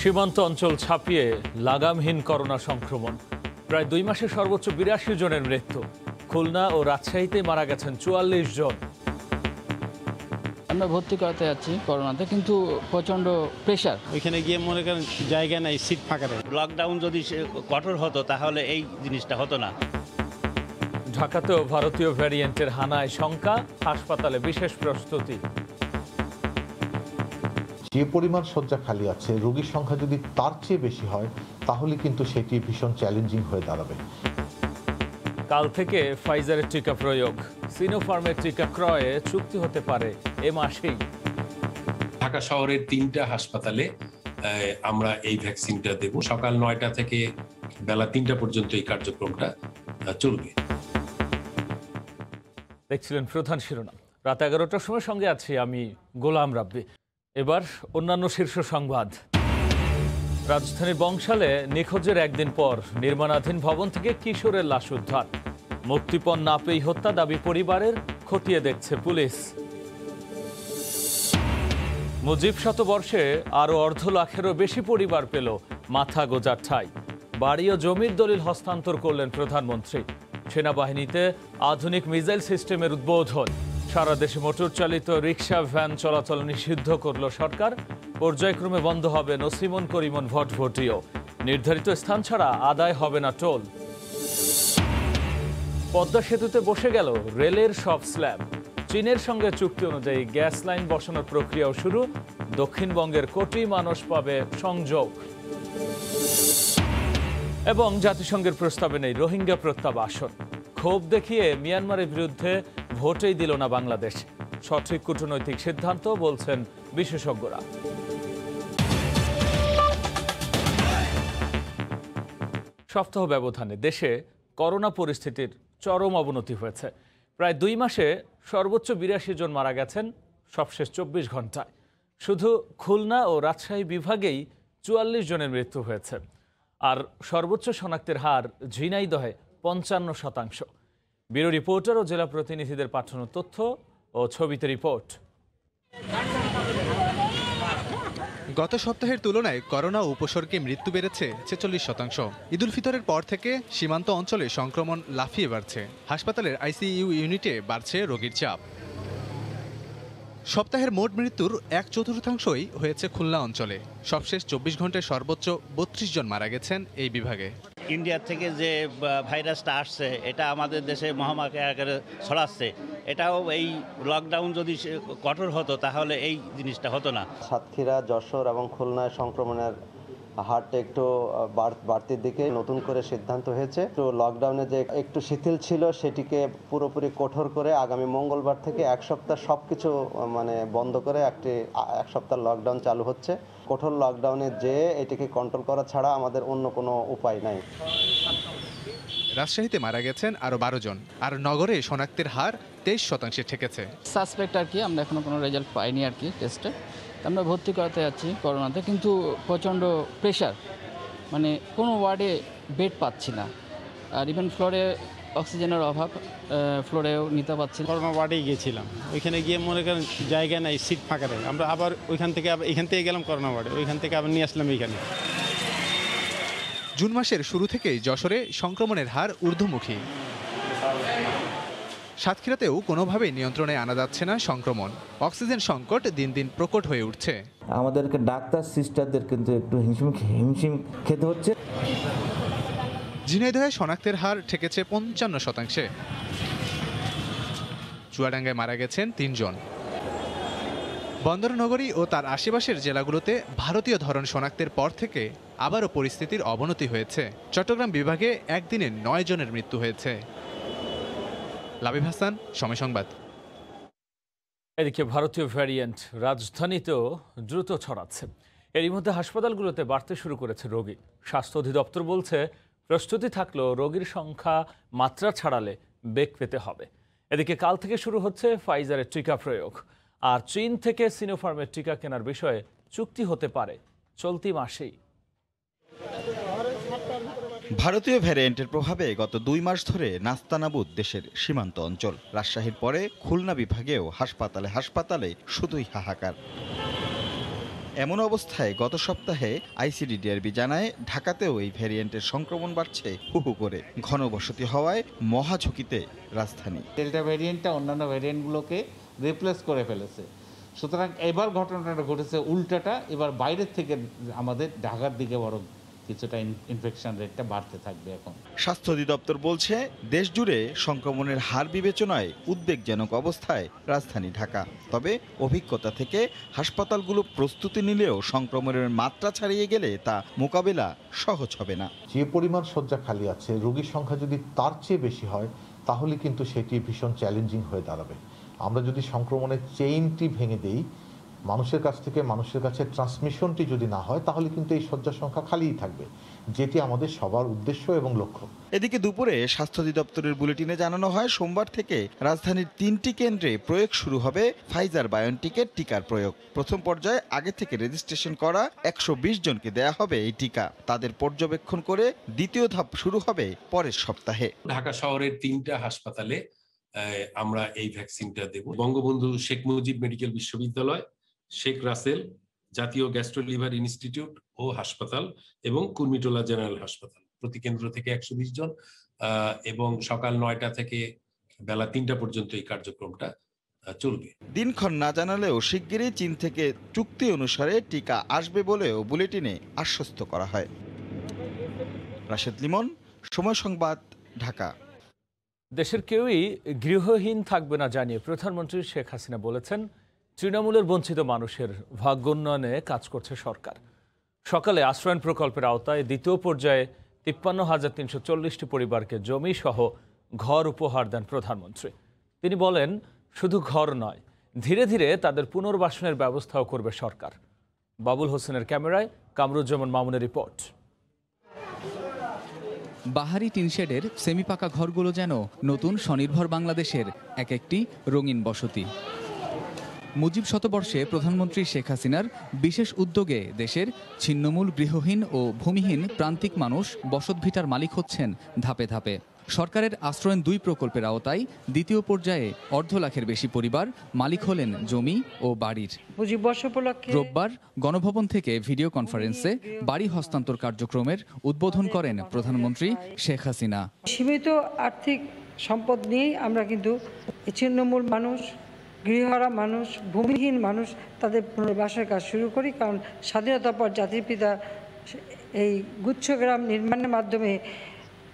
সীমান্ত অঞ্চল ছাপিয়ে লাগামহীন করোনা সংক্রমণ। প্রায় 2 মাসে সর্বোচ্চ 82 জনের মৃত্যু। খুলনা ও রাজশাহীতে মারা গেছেন 44 জন। আমরা ভর্তি করাতে যাচ্ছি করোনাতে, কিন্তু প্রচণ্ড প্রেশার। ওইখানে গিয়ে মনে করেন জায়গা নাই, সিট ফাঁকা নেই। লকডাউন যদি কঠোর হতো তাহলে এই জিনিসটা হতো না। ঢাকাতেও ভারতীয় ভ্যারিয়েন্টের হানায় শঙ্কা, হাসপাতালে বিশেষ প্রস্তুতি। যে পরিমাণ শয্যা খালি আছে, রোগীর সংখ্যা যদি তার চেয়ে বেশি হয় তাহলে কিন্তু সেটি ভীষণ চ্যালেঞ্জিং হয়ে দাঁড়াবে। কাল থেকে ফাইজারের টিকা প্রয়োগ, সিনোফার্মের টিকা ক্রয়ে চুক্তি হতে পারে এ মাসেই। ঢাকা শহরের 3টা হাসপাতালে আমরা এই ভ্যাকসিনটা দেব। সকাল 9টা থেকে বেলা 3টা পর্যন্ত এই কার্যক্রমটা চলবে। দেখছিলেন প্রধান শিরোনাম। রাত 11টার সময় সঙ্গে আছি আমি গোলাম রাব্বি। এবার অন্যান্য শীর্ষ সংবাদ। রাজধানীর বংশালে নিখোঁজের একদিন পর নির্মাণাধীন ভবন থেকে কিশোরের লাশ উদ্ধার। মুক্তিপণ না পেয়ে হত্যা দাবি পরিবারের, খতিয়ে দেখছে পুলিশ। মুজিব শতবর্ষে আরও 1.5 লাখেরও বেশি পরিবার পেল মাথা গোজার ঠাঁই। বাড়ি ও জমির দলিল হস্তান্তর করলেন প্রধানমন্ত্রী। সেনাবাহিনীতে আধুনিক মিসাইল সিস্টেমের উদ্বোধন। সারা দেশে মোটর চালিত রিকশা, ভ্যান চলাচল নিষিদ্ধ করল সরকার। পর্যায়ক্রমে বন্ধ হবে নসিমন, করিমন, ভটভটিও। নির্ধারিত স্থান ছাড়া আদায় হবে না টোল। পদ্মা সেতুতে বসে গেল রেলের সব স্ল্যাব। চীনের সঙ্গে চুক্তি অনুযায়ী গ্যাস লাইন বসানোর প্রক্রিয়াও শুরু। দক্ষিণবঙ্গের কোটি মানুষ পাবে সংযোগ। এবং জাতিসংঘের প্রস্তাবে নেই রোহিঙ্গা প্রত্যাবাসন। ক্ষোভ দেখিয়ে মিয়ানমারের বিরুদ্ধে ভোটেই দিল না বাংলাদেশ। সঠিক কূটনৈতিক সিদ্ধান্ত বলছেন বিশেষজ্ঞরা। সপ্তাহ ব্যবধানে দেশে করোনা পরিস্থিতির চরম অবনতি হয়েছে। প্রায় 2 মাসে সর্বোচ্চ 82 জন মারা গেছেন সবশেষ 24 ঘন্টায়। শুধু খুলনা ও রাজশাহী বিভাগেই 44 জনের মৃত্যু হয়েছে। আর সর্বোচ্চ শনাক্তের হার ঝিনাইদহে 55%। ব্যুরো রিপোর্টার ও জেলা প্রতিনিধিদের পাঠানো তথ্য ও ছবিতে রিপোর্ট। গত সপ্তাহের তুলনায় করোনা উপসর্গে মৃত্যু বেড়েছে 46%। ঈদুল ফিতরের পর থেকে সীমান্ত অঞ্চলে সংক্রমণ লাফিয়ে বাড়ছে। হাসপাতালের আইসিইউ ইউনিটে বাড়ছে রোগীর চাপ। সপ্তাহের মোট মৃত্যুর 1/4 হয়েছে খুলনা অঞ্চলে। সবশেষ 24 ঘন্টায় সর্বোচ্চ 32 জন মারা গেছেন এই বিভাগে। ইন্ডিয়া থেকে যে ভাইরাসটা আসছে এটা আমাদের দেশে মহামারী আকারে ছড়াচ্ছে। এটাও এই লকডাউন যদি কঠোর হতো তাহলে এই জিনিসটা হতো না। সাতক্ষীরা, যশোর এবং খুলনায় সংক্রমণের হারটা একটু বাড়তির দিকে নতুন করে সিদ্ধান্ত হয়েছে। তো লকডাউনে যে একটু শিথিল ছিল সেটিকে পুরোপুরি কঠোর করে আগামী মঙ্গলবার থেকে 1 সপ্তাহ সবকিছু বন্ধ করে এক সপ্তাহ লকডাউন চালু হচ্ছে। কঠোর লকডাউনে যে এটিকে কন্ট্রোল করা ছাড়া আমাদের অন্য কোনো উপায় নাই। রাজশাহীতে মারা গেছেন আরও 12 জন। আর নগরে শনাক্তের হার 23% ঠেকেছে। সাসপেক্ট আর কি, আমরা এখনো কোনো রেজাল্ট পাইনি আর কি টেস্টে। আমরা ভর্তি করাতে যাচ্ছি করোনাতে, কিন্তু প্রচণ্ড প্রেশার, কোনো ওয়ার্ডে বেড পাচ্ছি না। আর ইভেন ফ্লোরে অক্সিজেনের অভাব, ফ্লোরেও নিতে পারছি না। করোনা ওয়ার্ডেই গিয়েছিলাম, ওইখানে গিয়ে মনে করেন জায়গা নাই, সিট ফাঁকা নেই। আমরা আবার এখান থেকে গেলাম করোনা ওয়ার্ডে, ওইখান থেকে আবার নিয়ে আসলাম এইখানে। জুন মাসের শুরু থেকেই যশোরে সংক্রমণের হার ঊর্ধ্বমুখী। সাতক্ষীরাতেও কোনোভাবেই নিয়ন্ত্রণে আনা যাচ্ছে না সংক্রমণ। অক্সিজেন সংকট দিন দিন প্রকট হয়ে উঠছে। আমাদেরকে ডাক্তার সিস্টারদের কিন্তু একটু হিমশিম খেতে হচ্ছে। ঝিনাইদহে শনাক্তের হার ঠেকেছে 55%। চুয়াডাঙ্গায় মারা গেছেন 3 জন। বন্দরনগরী ও তার আশেপাশের জেলাগুলোতে ভারতীয় ধরন শনাক্তের পর থেকে আবারও পরিস্থিতির অবনতি হয়েছে। চট্টগ্রাম বিভাগে একদিনে 9 জনের মৃত্যু হয়েছে। লাবিব হাসান, সময় সংবাদ। এদিকে ভারতীয় ভ্যারিয়েন্ট রাজধানীতেও দ্রুত ছড়াচ্ছে। এরই মধ্যে হাসপাতালগুলোতে বাড়তে শুরু করেছে রোগী। স্বাস্থ্য অধিদপ্তর বলছে প্রস্তুতি থাকলেও রোগীর সংখ্যা মাত্রা ছাড়ালে বেগ পেতে হবে। এদিকে কাল থেকে শুরু হচ্ছে ফাইজারের টিকা প্রয়োগ। আর চীন থেকে সিনোফার্মের টিকা কেনার বিষয়ে চুক্তি হতে পারে চলতি মাসেই। ভারতীয় ভ্যারিয়েন্টের প্রভাবে গত 2 মাস ধরে নাস্তানাবুদ দেশের সীমান্ত অঞ্চল। রাজশাহীর পরে খুলনা বিভাগেও হাসপাতালে শুধুই হাহাকার। এমন অবস্থায় গত সপ্তাহে আইসিডিডিআরবি জানায় ঢাকাতেও এই ভ্যারিয়েন্টের সংক্রমণ বাড়ছে হুহু করে। ঘনবসতি হওয়ায় মহা ঝুঁকিতে রাজধানী। ডেল্টা ভ্যারিয়েন্টটা অন্যান্য ভ্যারিয়েন্টগুলোকে রিপ্লেস করে ফেলেছে, সুতরাং এবার ঘটনাটা ঘটেছে উল্টাটা। এবার বাইরের থেকে আমাদের ঢাকার দিকে বরং কিছুটা ইনফেকশন রেটটা বাড়তে থাকবে। এখন স্বাস্থ্য অধিদপ্তর বলছে দেশ জুড়ে সংক্রমণের হার বিবেচনায় উদ্বেগজনক অবস্থায় রাজধানী ঢাকা। তবে অভিজ্ঞতা থেকে হাসপাতালগুলো প্রস্তুতি নিলেও সংক্রমণের মাত্রা ছাড়িয়ে গেলে তা মোকাবেলা সহজ হবে না। যে পরিমাণ শয্যা খালি আছে, রোগীর সংখ্যা যদি তার চেয়ে বেশি হয় তাহলে কিন্তু সেটি ভীষণ চ্যালেঞ্জিং হয়ে দাঁড়াবে। আমরা যদি সংক্রমণের চেইনটি ভেঙে দেই, মানুষের কাছ থেকে মানুষের কাছে ট্রান্সমিশনটি যদি না হয়, তাহলে কিন্তু এই শয্যার সংখ্যা খালিই থাকবে, যেটি আমাদের সবার উদ্দেশ্য এবং লক্ষ্য। এদিকে দুপুরে স্বাস্থ্য অধিদপ্তরের বুলেটিনে জানানো হয় সোমবার থেকে রাজধানীর 3টি কেন্দ্রে প্রয়োগ শুরু হবে ফাইজার বায়োনটেকের টিকার প্রয়োগ। প্রথম পর্যায়ে আগে থেকে রেজিস্ট্রেশন করা 120 জনকে দেয়া হবে এই টিকা। তাদের পর্যবেক্ষণ করে দ্বিতীয় ধাপ শুরু হবে পরের সপ্তাহে। ঢাকা শহরের 3টা হাসপাতালে আমরা এই ভ্যাকসিনটা দেব। বঙ্গবন্ধু শেখ মুজিব মেডিকেল বিশ্ববিদ্যালয়, শেখ রাসেল জাতীয় গ্যাস্ট্রো লিভার ইনস্টিটিউট ও হাসপাতাল এবং কুর্মিটোলা জেনারেল হাসপাতাল, প্রতি কেন্দ্র থেকে 120 জন, এবং সকাল 9টা থেকে বেলা 3টা পর্যন্ত এই কার্যক্রমটা চলবে। দিনক্ষণ না জানালেও শিগগিরই চীন থেকে চুক্তি অনুসারে টিকা আসবে বলেও বুলেটিনে আশ্বস্ত করা হয়। রাশেদ লিমন, সময় সংবাদ, ঢাকা। দেশের কেউই গৃহহীন থাকবে না জানিয়ে প্রধানমন্ত্রী শেখ হাসিনা বলেছেন, তৃণমূলের বঞ্চিত মানুষের ভাগ্যোন্নয়নে কাজ করছে সরকার। সকালে আশ্রয়ণ প্রকল্পের আওতায় দ্বিতীয় পর্যায়ে 53,340টি পরিবারকে জমি সহ ঘর উপহার দেন প্রধানমন্ত্রী। তিনি বলেন, শুধু ঘর নয়, ধীরে ধীরে তাদের পুনর্বাসনের ব্যবস্থাও করবে সরকার। বাবুল হোসেনের ক্যামেরায় কামরুজ্জামান মামুনের রিপোর্ট। বাহারি টিনশেডের সেমিপাকা ঘরগুলো যেন নতুন স্বনির্ভর বাংলাদেশের এক একটি রঙিন বসতি। মুজিব শতবর্ষে প্রধানমন্ত্রী শেখ হাসিনার বিশেষ উদ্যোগে দেশের ছিন্নমূল গৃহহীন ও ভূমিহীন প্রান্তিক মানুষ বসতভিটার মালিক হচ্ছেন ধাপে ধাপে। সরকারের আশ্রয়ণ 2 প্রকল্পের আওতায় দ্বিতীয় পর্যায়ে 1.5 লাখের বেশি পরিবার মালিক হলেন জমি ও বাড়ির। রোববার গণভবন থেকে ভিডিও কনফারেন্সে বাড়ি হস্তান্তর কার্যক্রমের উদ্বোধন করেন প্রধানমন্ত্রী শেখ হাসিনা। সীমিত আর্থিক সম্পদ নিয়েই আমরা কিন্তু ছিন্নমূল মানুষ, গৃহহারা মানুষ, ভূমিহীন মানুষ তাদের পুনর্বাসনের কাজ শুরু করি। কারণ স্বাধীনতার পর জাতির পিতা এই গুচ্ছগ্রাম নির্মাণের মাধ্যমে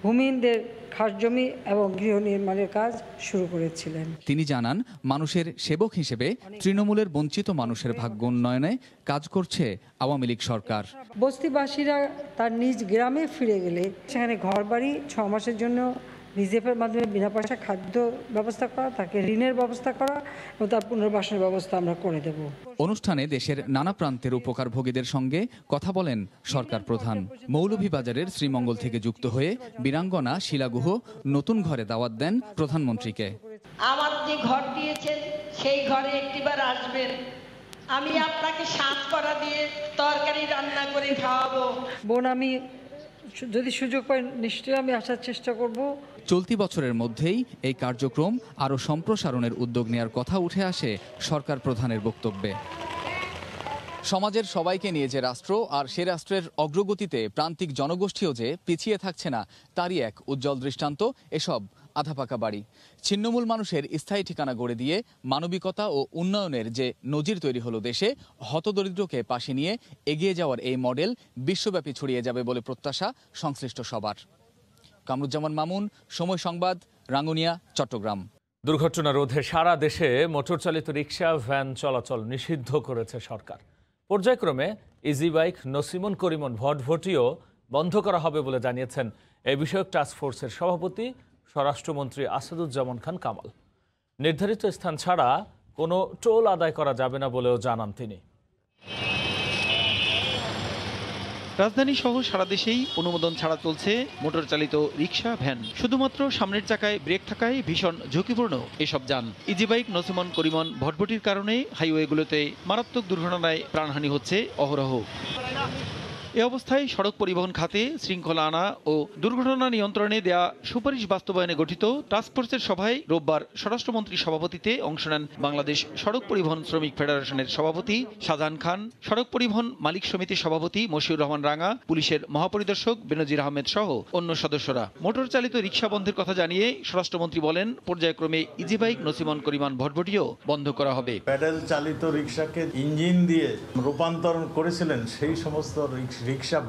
ভূমিহীনদের খাস জমি এবং গৃহ নির্মাণের কাজ শুরু করেছিলেন। তিনি জানান, মানুষের সেবক হিসেবে তৃণমূলের বঞ্চিত মানুষের ভাগ্য উন্নয়নে কাজ করছে আওয়ামী লীগ সরকার। বস্তিবাসীরা তার নিজ গ্রামে ফিরে গেলে সেখানে ঘরবাড়ি 6 মাসের জন্য রিজেফের মাধ্যমে বিনা পয়সা খাদ্য ব্যবস্থা করা, তাকে ঋণের ব্যবস্থা করা এবং তার পুনর্বাসনের ব্যবস্থা আমরা করে দেব। অনুষ্ঠানে দেশের নানা প্রান্তের উপকারভোগীদের সঙ্গে কথা বলেন সরকার প্রধান। মৌলভীবাজারের শ্রীমঙ্গল থেকে যুক্ত হয়ে বীরাঙ্গনা শিলাগুহ নতুন ঘরে দাওয়াত দেন প্রধানমন্ত্রীকে। আমার যে ঘর দিয়েছেন সেই ঘরে একটিবার আসবেন, আমি আপনাকে সাজ করা দিয়ে তরকারি রান্না করে খাওয়াবো। বোন, আমি যদি সুযোগ পাই নিশ্চয়ই আমি আসার চেষ্টা করব। চলতি বছরের মধ্যেই এই কার্যক্রম আরও সম্প্রসারণের উদ্যোগ নেওয়ার কথা উঠে আসে সরকার প্রধানের বক্তব্যে। সমাজের সবাইকে নিয়ে যে রাষ্ট্র, আর সে রাষ্ট্রের অগ্রগতিতে প্রান্তিক জনগোষ্ঠীও যে পিছিয়ে থাকছে না, তারই এক উজ্জ্বল দৃষ্টান্ত এসব আধাপাকা বাড়ি। ছিন্নমূল মানুষের স্থায়ী ঠিকানা গড়ে দিয়ে মানবিকতা ও উন্নয়নের যে নজির তৈরি হলো দেশে, হতদরিদ্রকে পাশে নিয়ে এগিয়ে যাওয়ার এই মডেল বিশ্বব্যাপী ছড়িয়ে যাবে বলে প্রত্যাশা সংশ্লিষ্ট সবার। কামরুজ্জামান মামুন, সময় সংবাদ, রাঙ্গুনিয়া, চট্টগ্রাম। দুর্ঘটনা রোধে সারা দেশে মোটরচালিত রিকশা, ভ্যান চলাচল নিষিদ্ধ করেছে সরকার। পর্যায়ক্রমে ইজি বাইক, নসিমন করিমন ভটভটিও বন্ধ করা হবে বলে জানিয়েছেন এ বিষয়ক টাস্কফোর্সের সভাপতি স্বরাষ্ট্রমন্ত্রী আসাদুজ্জামান খান কামাল। নির্ধারিত স্থান ছাড়া কোনো টোল আদায় করা যাবে না বলেও জানান তিনি। রাজধানী সহ সারা দেশেই অনুমোদন ছাড়া চলছে মোটর চালিত রিকশা, ভ্যান। শুধুমাত্র সামনের চাকায় ব্রেক থাকায় ভীষণ ঝুঁকিপূর্ণ এসব যান। ইজি বাইক, নসিমন করিমন ভটভটির কারণে হাইওয়েগুলোতে মারাত্মক দুর্ঘটনায় প্রাণহানি হচ্ছে অহরহ। এ অবস্থায় সড়ক পরিবহন খাতে শৃঙ্খলা আনা ও দুর্ঘটনা নিয়ন্ত্রণে দেয়া সুপারিশ বাস্তবায়নে গঠিত টাস্কফোর্সের সভায় রোববার স্বরাষ্ট্রমন্ত্রীর সভাপতিত্বে অংশ নেন বাংলাদেশ সড়ক পরিবহন শ্রমিক ফেডারেশনের সভাপতি শাহজাহান খান, সড়ক পরিবহন মালিক সমিতির সভাপতি মশিউর রহমান রাঙা, পুলিশের মহাপরিদর্শক বেনজির আহমেদ সহ অন্য সদস্যরা। মোটর চালিত রিকশা বন্ধের কথা জানিয়ে স্বরাষ্ট্রমন্ত্রী বলেন, পর্যায়ক্রমে ইজি বাইক নসিমন করিমান ভটভটিও বন্ধ করা হবে। প্যাডেল চালিত রিকশাকে ইঞ্জিন দিয়ে রূপান্তরণ করেছিলেন সেই সমস্ত রিকশা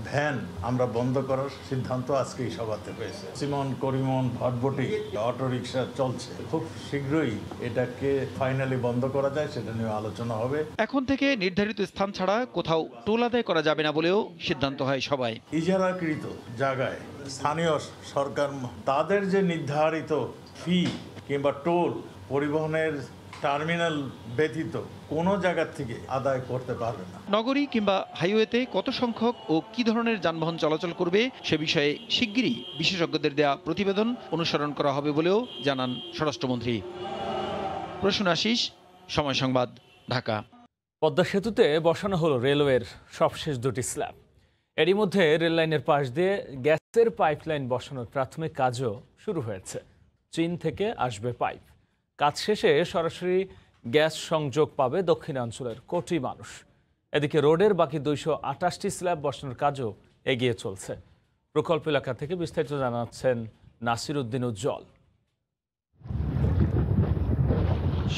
ভ্যান আমরা বন্ধ করার সিদ্ধান্ত আজকে এই সভাতে হয়েছে। সিমন করিমন ভটভটি অটো রিকশা চলছে, খুব শীঘ্রই এটাকে ফাইনালি বন্ধ করা যায় সেটা নিয়ে আলোচনা হবে। এখন থেকে নির্ধারিত স্থান ছাড়া কোথাও টোল আদায় করা যাবে না বলেও সিদ্ধান্ত হয় সবাই। ইজারাকৃত জায়গায় স্থানীয় সরকার তাদের যে নির্ধারিত ফি কিংবা টোল পরিবহনের টার্মিনাল ব্যতীত কোনো জায়গা থেকে আদায় করতে পারবে না। নগরী কিংবা হাইওয়েতে কত সংখ্যক ও কি ধরনের যানবাহন চলাচল করবে সে বিষয়ে শিগগিরই বিশেষজ্ঞদের দেয়া প্রতিবেদন অনুসরণ করা হবে বলেও জানান স্বরাষ্ট্রমন্ত্রী। প্রসূন আশিস, সময় সংবাদ, ঢাকা। পদ্মা সেতুতে বসানো হলো রেলওয়ের সবশেষ দুটি স্ল্যাব। এরই মধ্যে রেললাইনের পাশ দিয়ে গ্যাসের পাইপলাইন বসানোর প্রাথমিক কাজও শুরু হয়েছে। চীন থেকে আসবে পাইপ। কাজ শেষে সরাসরি গ্যাস সংযোগ পাবে দক্ষিণাঞ্চলের কোটি মানুষ। এদিকে রোডের বাকি 228টি স্ল্যাব বসানোর কাজও এগিয়ে চলছে। প্রকল্প এলাকা থেকে বিস্তারিত জানাচ্ছেন নাসির উদ্দিন উজ্জ্বল।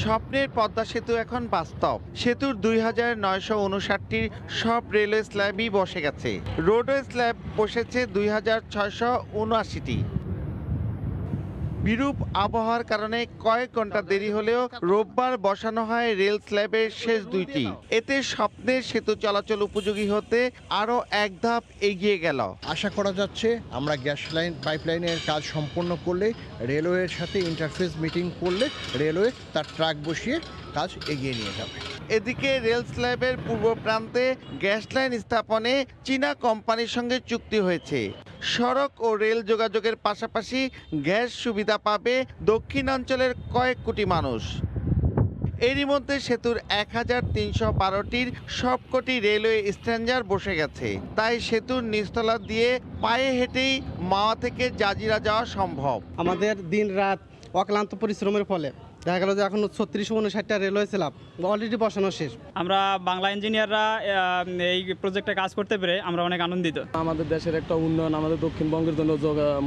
স্বপ্নের পদ্মা সেতু এখন বাস্তব। সেতুর 2959টি সব রেলওয়ে স্ল্যাবই বসে গেছে। রোডওয়ে স্ল্যাব বসেছে 2679টি। বিরূপ আবহাওয়ার কারণে কয়েক ঘন্টা দেরি হলেও রোববার বসানো হয় রেল স্ল্যাবের শেষ দুইটি। এতে স্বপ্নের সেতু চলাচল উপযোগী হতে আরও এক ধাপ এগিয়ে গেল। আশা করা যাচ্ছে আমরা গ্যাস লাইন পাইপলাইনের কাজ সম্পন্ন করলে, রেলওয়ের সাথে ইন্টারফেস মিটিং করলে রেলওয়ে তার ট্রাক বসিয়ে কাজ এগিয়ে নিয়ে যাবে। এদিকে রেল স্ল্যাবের পূর্ব প্রান্তে গ্যাস লাইন স্থাপনে চীনা কোম্পানির সঙ্গে চুক্তি হয়েছে। সড়ক ও রেল যোগাযোগের পাশাপাশি গ্যাস সুবিধা পাবে দক্ষিণাঞ্চলের কয়েক কোটি মানুষ। এরই মধ্যে সেতুর 1312টির সবকটি রেলওয়ে স্ট্যান্ডার বসে গেছে। তাই সেতুর নিচতলা দিয়ে পায়ে হেঁটেই মাওয়া থেকে জাজিরা যাওয়া সম্ভব। আমাদের দিন রাত অক্লান্ত পরিশ্রমের ফলে দেখা গেল যে এখন 36-59টা রেলওয়ে স্ল্যাব অলরেডি বসানো শেষ। আমরা বাংলা ইঞ্জিনিয়াররা এই প্রজেক্টে কাজ করতে পেরে আমরা অনেক আনন্দিত। আমাদের দেশের একটা উন্নয়ন, আমাদের দক্ষিণবঙ্গের জন্য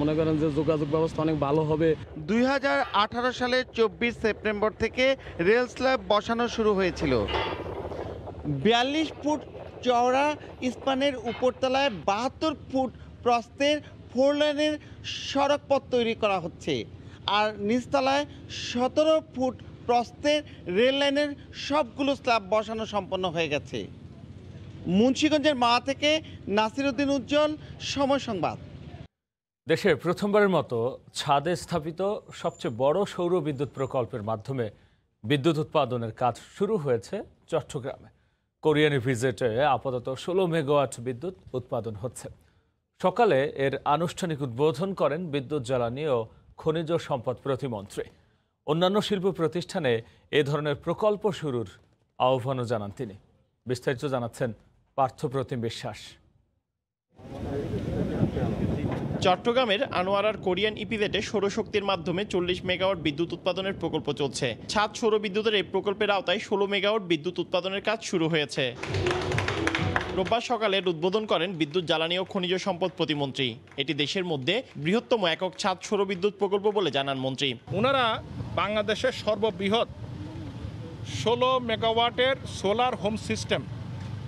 মনে করেন যে যোগাযোগ ব্যবস্থা অনেক ভালো হবে। 2018 সালের 24 সেপ্টেম্বর থেকে রেল স্ল্যাব বসানো শুরু হয়েছিল। 42 ফুট চওড়া স্পানের উপরতলায় 72 ফুট প্রস্থের 4 লেনের সড়ক পথ তৈরি করা হচ্ছে। আর নিচতলায় 17 ফুট প্রস্থের রেল লাইনের সবগুলো স্ল্যাব বসানো সম্পন্ন হয়ে গেছে। মুন্সিগঞ্জের মাওয়া থেকে নাসির উদ্দিন উজ্জ্বল, সময় সংবাদ। দেশে প্রথমবারের মতো ছাদে স্থাপিত সবচেয়ে বড় সৌর বিদ্যুৎ প্রকল্পের মাধ্যমে বিদ্যুৎ উৎপাদনের কাজ শুরু হয়েছে চট্টগ্রামে। কোরিয়ান ইপিজেডে আপাতত 16 মেগাওয়াট বিদ্যুৎ উৎপাদন হচ্ছে। সকালে এর আনুষ্ঠানিক উদ্বোধন করেন বিদ্যুৎ জ্বালানি ও খনিজ সম্পদ প্রতিমন্ত্রী। অন্যান্য শিল্প প্রতিষ্ঠানে এ ধরনের প্রকল্প শুরুর আহ্বানও জানান তিনি। বিস্তারিত জানাচ্ছেন পার্থপ্রতিম বিশ্বাস। চট্টগ্রামের আনোয়ারার কোরিয়ান ইপিজেডে সৌরশক্তির মাধ্যমে 40 মেগাওয়াট বিদ্যুৎ উৎপাদনের প্রকল্প চলছে। ছাদ সৌর বিদ্যুতের এই প্রকল্পের আওতায় 16 মেগাওয়াট বিদ্যুৎ উৎপাদনের কাজ শুরু হয়েছে। রোববার সকালে উদ্বোধন করেন বিদ্যুৎ জ্বালানি ও খনিজ সম্পদ প্রতিমন্ত্রী। এটি দেশের মধ্যে বৃহত্তম একক ছাদ সৌর বিদ্যুৎ প্রকল্প বলে জানান মন্ত্রী। ওনারা বাংলাদেশের সর্ববৃহৎ 16 মেগাওয়াটের সোলার হোম সিস্টেম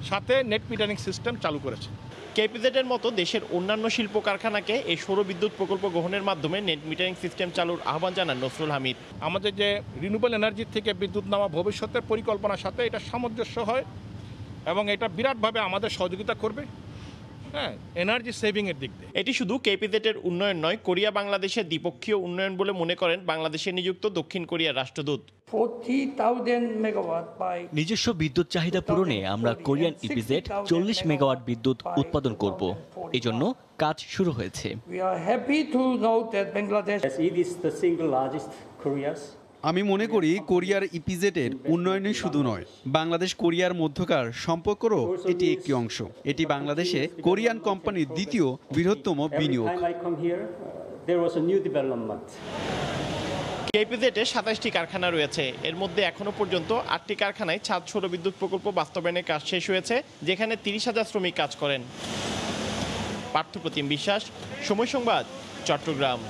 সাথে নেট মিটারিং সিস্টেম চালু করেছে। কেপিজেডের মতো দেশের অন্যান্য শিল্প কারখানাকে এই সৌর বিদ্যুৎ প্রকল্প গ্রহণের মাধ্যমে নেট মিটারিং সিস্টেম চালুর আহ্বান জানান নসরুল হামিদ। আমাদের যে রিনিউয়েবল এনার্জি থেকে বিদ্যুৎ নেওয়া ভবিষ্যতের পরিকল্পনার সাথে এটা সামঞ্জস্য হয় এবং এটা বিরাটভাবে আমাদের সহযোগিতা করবে এনার্জি সেভিং এর দিক দিয়ে। এটি শুধু কেপিজেডের উন্নয়ন নয়, কোরিয়া বাংলাদেশের দ্বিপক্ষীয় উন্নয়ন বলে মনে করেন বাংলাদেশে নিযুক্ত দক্ষিণ কোরিয়ার রাষ্ট্রদূত। নিজস্ব বিদ্যুৎ চাহিদা পূরণে আমরা কোরিয়ান ইপিজেড 40 মেগাওয়াট বিদ্যুৎ উৎপাদন করব। এজন্য কাজ শুরু হয়েছে। আমি মনে করি কোরিয়ার ইপিজেডের উন্নয়নই শুধু নয়, বাংলাদেশ কোরিয়ার মধ্যকার সম্পর্কেরও এটি একটি অংশ। এটি বাংলাদেশে কোরিয়ান কোম্পানির দ্বিতীয় বৃহত্তম বিনিয়োগ। কেপিজেডে 27টি কারখানা রয়েছে। এর মধ্যে এখনো পর্যন্ত 8টি কারখানায় ছাদ সৌর বিদ্যুৎ প্রকল্প বাস্তবায়নের কাজ শেষ হয়েছে, যেখানে 30,000 শ্রমিক কাজ করেন। পার্থপ্রতিম বিশ্বাস, সময় সংবাদ, চট্টগ্রাম।